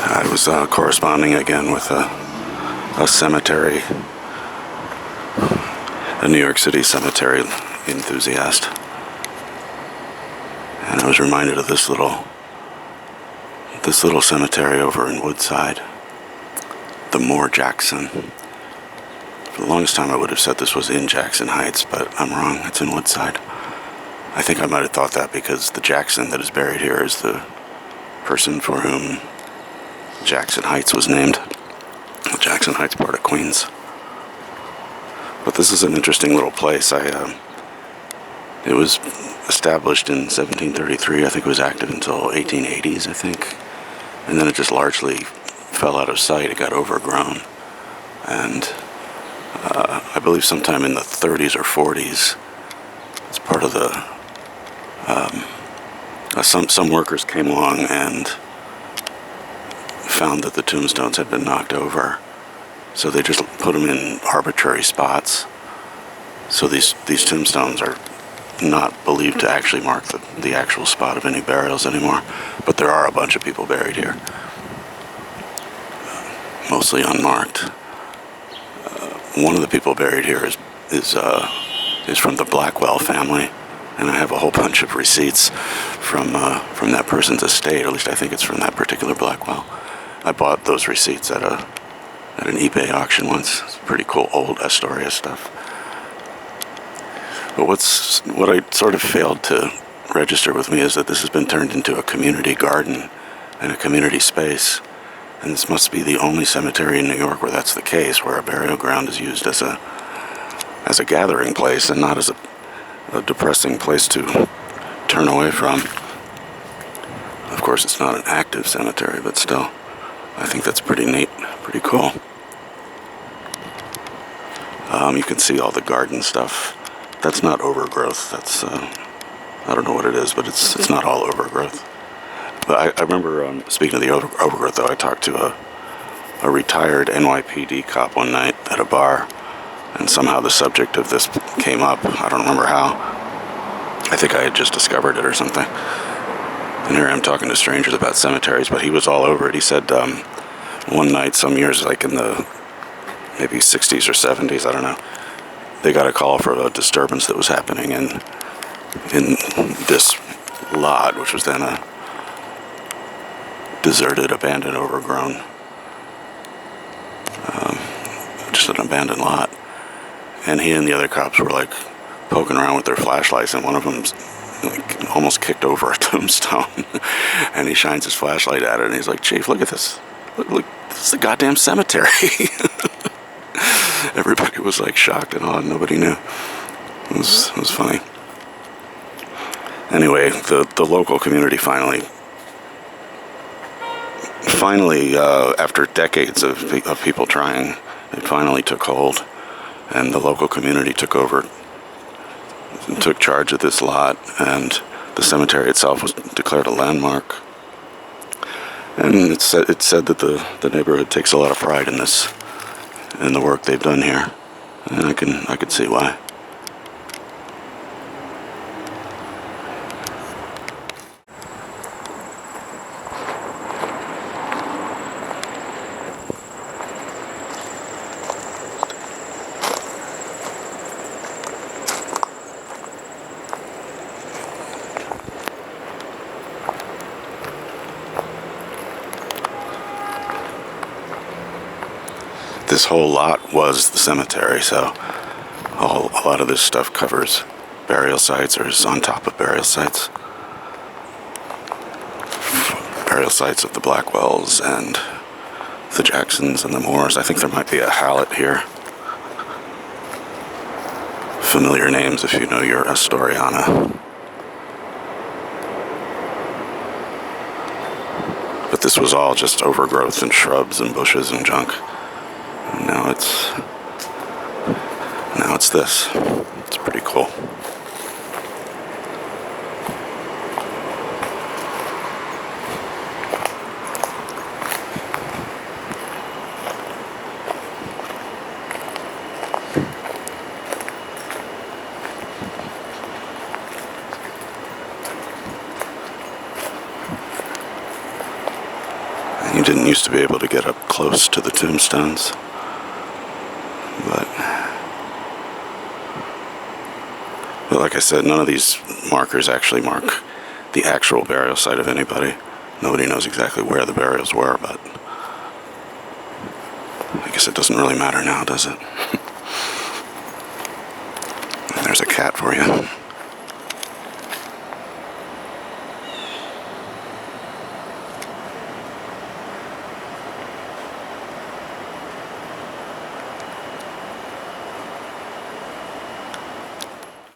I was corresponding again with a cemetery, a New York City cemetery enthusiast, and I was reminded of this little cemetery over in Woodside, the Moore Jackson. For the longest time I would have said this was in Jackson Heights, but I'm wrong, it's in Woodside. I think I might have thought that because the Jackson that is buried here is the person for whom Jackson Heights was named, the Jackson Heights part of Queens. But this is an interesting little place. It was established in 1733. I think it was active until 1880s, I think. And then it just largely fell out of sight. It got overgrown. And I believe sometime in the 30s or 40s, as part of the some workers came along and found that the tombstones had been knocked over, so they just put them in arbitrary spots. So these tombstones are not believed to actually mark the actual spot of any burials anymore, but there are a bunch of people buried here, mostly unmarked. One of the people buried here is from the Blackwell family, and I have a whole bunch of receipts from that person's estate. At least I think it's from that particular Blackwell. I bought those receipts at an eBay auction once. It's pretty cool old Astoria stuff. But what I sort of failed to register with me is that this has been turned into a community garden and a community space. And this must be the only cemetery in New York where that's the case, where a burial ground is used as a gathering place and not as a depressing place to turn away from. Of course, it's not an active cemetery, but still, I think that's pretty neat, pretty cool. You can see all the garden stuff. That's not overgrowth. That's I don't know what it is, but it's not all overgrowth. But I remember, speaking of the overgrowth, though, I talked to a retired NYPD cop one night at a bar, and somehow the subject of this came up. I don't remember how. I think I had just discovered it or something. And here I'm talking to strangers about cemeteries, but he was all over it. He said one night, some years, like in the maybe 60s or 70s, I don't know, they got a call for a disturbance that was happening in this lot, which was then a deserted, abandoned, overgrown, just an abandoned lot. And he and the other cops were like poking around with their flashlights, and one of them like almost kicked over a tombstone. And he shines his flashlight at it, and he's like, "Chief, look at this. Look, this is the goddamn cemetery." Everybody was like shocked and awed. Nobody knew. It was funny. Anyway, the local community finally, after decades of people trying, it finally took hold, and the local community took over, took charge of this lot, and the cemetery itself was declared a landmark. And it said that the neighborhood takes a lot of pride in this, in the work they've done here, and I can see why. This whole lot was the cemetery, so a lot of this stuff covers burial sites or is on top of burial sites. Burial sites of the Blackwells and the Jacksons and the Moores. I think there might be a Hallett here. Familiar names if you know your Astoriana. But this was all just overgrowth and shrubs and bushes and junk. And now it's this. It's pretty cool. You didn't used to be able to get up close to the tombstones. But like I said, none of these markers actually mark the actual burial site of anybody. Nobody knows exactly where the burials were, but I guess it doesn't really matter now, does it? There's a cat for you.